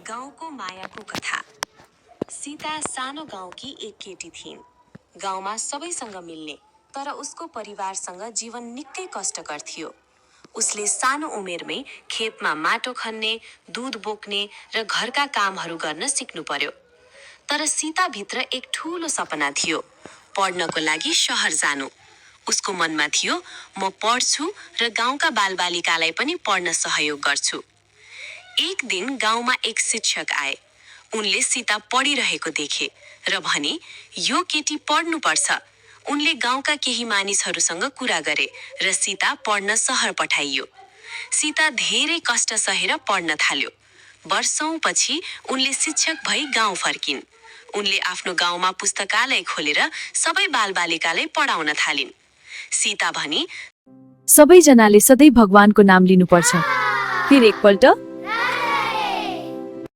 गाउँको मायाको कथा। सीता सानो गाउँकी एक केटी थिइन्। गाउँमा सबैसँग मिल्ने, तर उसको परिवारसँग जीवन निकै कष्टकर थियो। उसले सानो उमेरमै खेतमा माटो खन्ने, दूध बोक्ने र घरका कामहरू गर्न सिक्नु पर्यो। तर सीताभित्र एक ठूलो सपना थियो, पढ्नको लागि शहर जानु। उसको मनमा थियो, म पढ्छु र गाउँका बालबालिकालाई पनि पढ्न सहयोग गर्छु। एक दिन गाउँमा एक शिक्षक आए। उनले सीता पढिरहेको देखे र भने, यो केटी पढ्नुपर्छ। उनले गाउँका केही मानिसहरूसँग कुरा गरे र सीता पढ्न सहर पठाइयो। सीता धेरै कष्ट सहेर पढ्न थाल्यो। वर्षौंपछि उनले शिक्षक भई गाउँ फर्किन्। उनले आफ्नो गाउँमा पुस्तकालय खोलेर सबै बालबालिकालाई पढाउन थालिन्। सीता भनी, सबैजनाले सधैँ भगवानको नाम लिनुपर्छ। फेरि एकपल्ट